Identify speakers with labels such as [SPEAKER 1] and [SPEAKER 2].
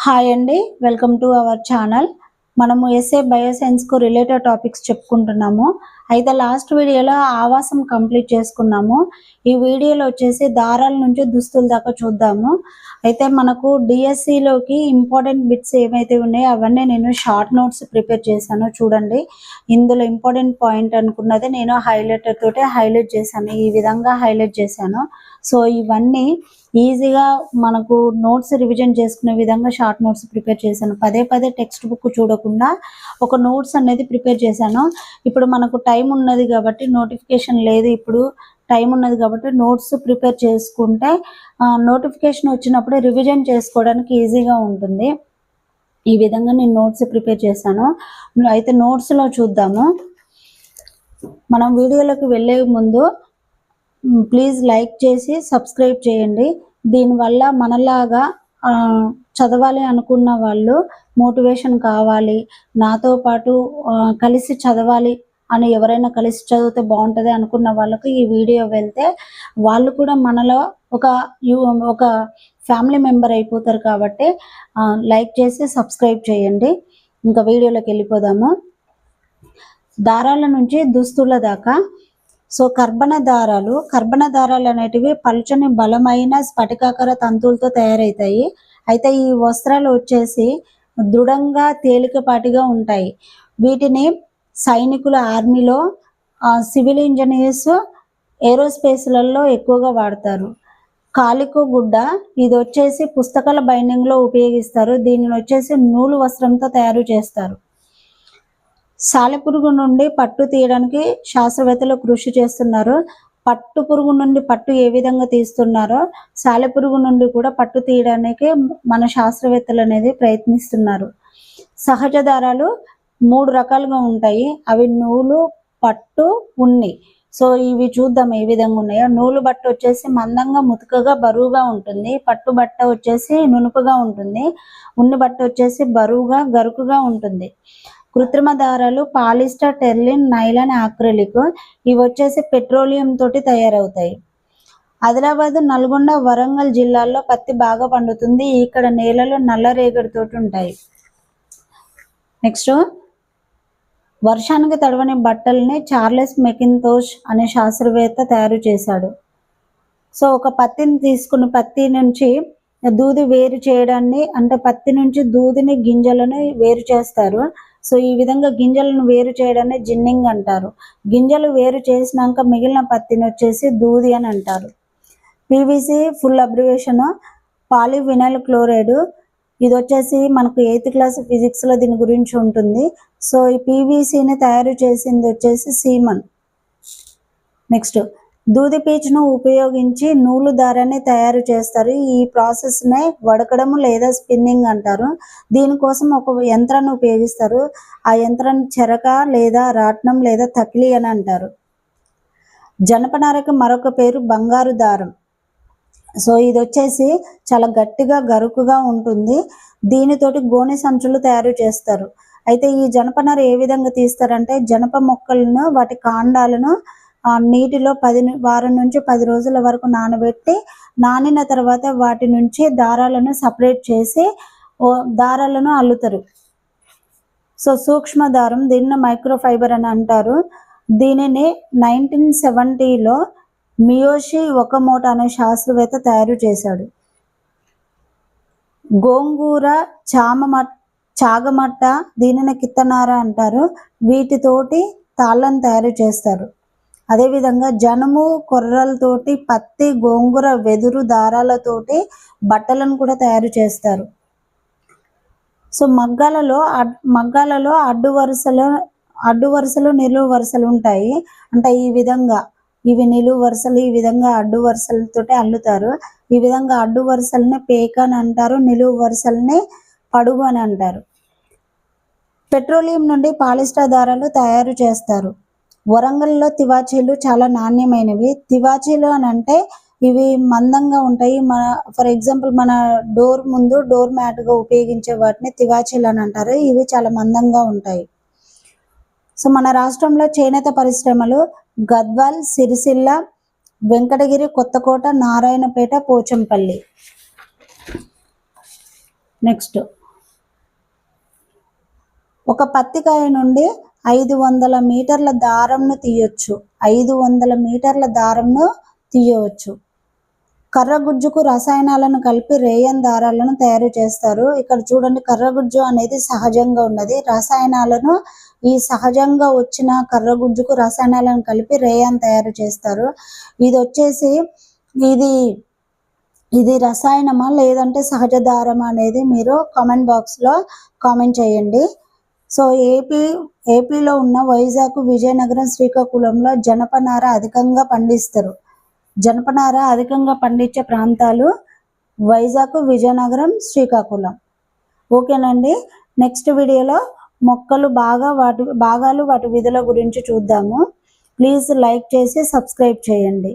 [SPEAKER 1] Hi అండి, welcome to our channel. మనము SA బయోసైన్స్కు related topics చెప్పుకుంటున్నాము. అయితే లాస్ట్ వీడియోలో ఆవాసం కంప్లీట్ చేసుకున్నాము. ఈ వీడియోలో వచ్చేసి దారాల నుంచి దుస్తుల దాకా చూద్దాము. అయితే మనకు డిఎస్సిలోకి ఇంపార్టెంట్ బిట్స్ ఏమైతే ఉన్నాయో అవన్నీ నేను షార్ట్ నోట్స్ ప్రిపేర్ చేశాను. చూడండి, ఇందులో ఇంపార్టెంట్ పాయింట్ అనుకున్నది నేను హైలైటర్ తోటి హైలైట్ చేశాను. ఈ విధంగా హైలైట్ చేశాను. సో ఇవన్నీ ఈజీగా మనకు నోట్స్ రివిజన్ చేసుకునే విధంగా షార్ట్ నోట్స్ ప్రిపేర్ చేశాను. పదే పదే టెక్స్ట్ బుక్ చూడకుండా ఒక నోట్స్ అనేది ప్రిపేర్ చేశాను. ఇప్పుడు మనకు టైం ఉన్నది కాబట్టి, నోటిఫికేషన్ లేదు, ఇప్పుడు టైం ఉన్నది కాబట్టి నోట్స్ ప్రిపేర్ చేసుకుంటే నోటిఫికేషన్ వచ్చినప్పుడు రివిజన్ చేసుకోవడానికి ఈజీగా ఉంటుంది. ఈ విధంగా నేను నోట్స్ ప్రిపేర్ చేశాను. అయితే నోట్స్లో చూద్దాము. మనం వీడియోలోకి వెళ్ళే ముందు ప్లీజ్ లైక్ చేసి సబ్స్క్రైబ్ చేయండి. దీనివల్ల మనలాగా చదవాలి అనుకున్న వాళ్ళు మోటివేషన్ కావాలి, నాతో పాటు కలిసి చదవాలి అని ఎవరైనా కలిసి చదివితే బాగుంటుంది అనుకున్న వాళ్ళకు ఈ వీడియో వెళ్తే వాళ్ళు కూడా మనలో ఒక ఫ్యామిలీ మెంబర్ అయిపోతారు. కాబట్టి లైక్ చేసి సబ్స్క్రైబ్ చేయండి. ఇంకా వీడియోలోకి వెళ్ళిపోదాము. దారాల నుంచి దుస్తుల దాకా. సో కర్బన దారాలు అనేటివి పలుచని బలమైన స్ఫటికాకార తంతువులతో తయారవుతాయి. అయితే ఈ వస్త్రాలు వచ్చేసి దృఢంగా తేలికపాటిగా ఉంటాయి. వీటిని సైనికుల ఆర్మీలో, సివిల్ ఇంజనీర్స్, ఏరోస్పేస్లలో ఎక్కువగా వాడతారు. కాలికో గుడ్డ, ఇది వచ్చేసి పుస్తకాల బైండింగ్లో ఉపయోగిస్తారు. దీనిని వచ్చేసి నూలు వస్త్రంతో తయారు చేస్తారు. సాలెపురుగు నుండి పట్టు తీయడానికి శాస్త్రవేత్తలు కృషి చేస్తున్నారు. పట్టు పురుగు నుండి పట్టు ఏ విధంగా తీస్తున్నారో సాలెపురుగు నుండి కూడా పట్టు తీయడానికి మన శాస్త్రవేత్తలు అనేది ప్రయత్నిస్తున్నారు. సహజ దారాలు 3 రకాలుగా ఉంటాయి. అవి నూలు, పట్టు, ఉన్ని. సో ఇవి చూద్దాం ఏ విధంగా ఉన్నాయో. నూలు బట్ట వచ్చేసి మందంగా, ముతకగా, బరువుగా ఉంటుంది. పట్టు బట్ట వచ్చేసి నునుపుగా ఉంటుంది. ఉన్ని బట్ట వచ్చేసి బరువుగా, గరుకుగా ఉంటుంది. కృత్రిమ దారాలు పాలిస్టర్, టెర్లిన్, నైలాన్, ఆక్రిలిక్. ఇవి వచ్చేసి పెట్రోలియం తోటి తయారవుతాయి. ఆదిలాబాద్, నల్గొండ, వరంగల్ జిల్లాల్లో పత్తి బాగా పండుతుంది. ఇక్కడ నేలలు నల్లరేగడితోటి ఉంటాయి. నెక్స్ట్, వర్షానికి తడవని బట్టల్ని చార్లెస్ మెకింతోష్ అనే శాస్త్రవేత్త తయారు చేశాడు. సో ఒక పత్తిని తీసుకుని పత్తి నుంచి దూది వేరు చేయడాన్ని, అంటే పత్తి నుంచి దూదిని, గింజలను వేరు చేస్తారు. సో ఈ విధంగా గింజలను వేరు చేయడాన్ని జిన్నింగ్ అంటారు. గింజలు వేరు చేసినాక మిగిలిన పత్తిని వచ్చేసి దూది అని అంటారు. PVC full abbreviation polyvinyl chloride. ఇది వచ్చేసి మనకు 8th క్లాస్ ఫిజిక్స్లో దీని గురించి ఉంటుంది. సో ఈ పీవీసీని తయారు చేసింది వచ్చేసి సీమన్. నెక్స్ట్, దూది పీచును ఉపయోగించి నూలు దారాన్ని తయారు చేస్తారు. ఈ ప్రాసెస్నే వడకడం లేదా స్పిన్నింగ్ అంటారు. దీనికోసం ఒక యంత్రాన్ని ఉపయోగిస్తారు. ఆ యంత్రాన్ని చెరక లేదా రాట్నం లేదా తకిలీ అని అంటారు. జనపనారకు మరొక పేరు బంగారు దారం. సో ఇది వచ్చేసి చాలా గట్టిగా, గరుకుగా ఉంటుంది. దీనితోటి గోనె సంచులు తయారు చేస్తారు. అయితే ఈ జనపనార ఏ విధంగా తీస్తారంటే, జనప మొక్కలను, వాటి కాండాలను నీటిలో వారం నుంచి 10 రోజుల వరకు నానబెట్టి, నానిన తర్వాత వాటి నుంచి దారాలను సపరేట్ చేసి దారాలను అల్లుతారు. సో సూక్ష్మ దారం, దీన్ని మైక్రోఫైబర్ అని అంటారు. దీనిని 1970లో మియోషి ఒకమోటో అనే శాస్త్రవేత్త తయారు చేశాడు. గోంగూర, చాగమట్ట, దీనిని కిత్తనార అంటారు. వీటితోటి తాళ్ళను తయారు చేస్తారు. అదేవిధంగా జనుము కొర్రలతోటి, పత్తి, గోంగూర, వెదురు దారాలతోటి బట్టలను కూడా తయారు చేస్తారు. సో మగ్గాలలో అడ్డు వరుసలు, నిలువు వరుసలు ఉంటాయి. అంటే ఈ విధంగా ఇవి నిలువు వరుసలు, ఈ విధంగా అడ్డు వరుసలతోటి అల్లుతారు. ఈ విధంగా అడ్డు వరుసల్ని పేక అని అంటారు, నిలువు వరుసల్ని పడుగు అని అంటారు. పెట్రోలియం నుండి పాలిస్టర్ దారాలు తయారు చేస్తారు. వరంగల్లో తివాచీలు చాలా నాణ్యమైనవి. తివాచీలు అని అంటే ఇవి మందంగా ఉంటాయి. ఫర్ ఎగ్జాంపుల్ మన డోర్ ముందు డోర్ మ్యాట్గా ఉపయోగించే వాటిని తివాచీలు అని అంటారు. ఇవి చాలా మందంగా ఉంటాయి. సో మన రాష్ట్రంలో చేనేత పరిశ్రమలు గద్వాల్, సిరిసిల్ల, వెంకటగిరి, కొత్తకోట, నారాయణపేట, పోచంపల్లి. నెక్స్ట్ ఒక పత్తికాయ నుండి 500 మీటర్ల దారంను తీయొచ్చు. 500 మీటర్ల దారంను తీయవచ్చు. కర్రగుజ్జుకు రసాయనాలను కలిపి రేయన్ దారాలను తయారు చేస్తారు. ఇక్కడ చూడండి, కర్రగుజ్జు అనేది సహజంగా ఉన్నది. రసాయనాలను ఈ సహజంగా వచ్చిన కర్రగుజ్జుకు రసాయనాలను కలిపి రేయన్ తయారు చేస్తారు. ఇది వచ్చేసి ఇది రసాయనమా లేదంటే సహజ దారమా అనేది మీరు కామెంట్ బాక్స్లో కామెంట్ చేయండి. సో ఏపీలో ఉన్న వైజాగ్, విజయనగరం, శ్రీకాకుళంలో జనపనార అధికంగా పండిస్తారు. జనపనార అధికంగా పండించే ప్రాంతాలు వైజాగ్, విజయనగరం, శ్రీకాకుళం. ఓకేనండి. నెక్స్ట్ వీడియోలో మొక్కలు వాటి భాగాలు వాటి విధుల గురించి చూద్దాము. ప్లీజ్ లైక్ చేసి సబ్స్క్రైబ్ చేయండి.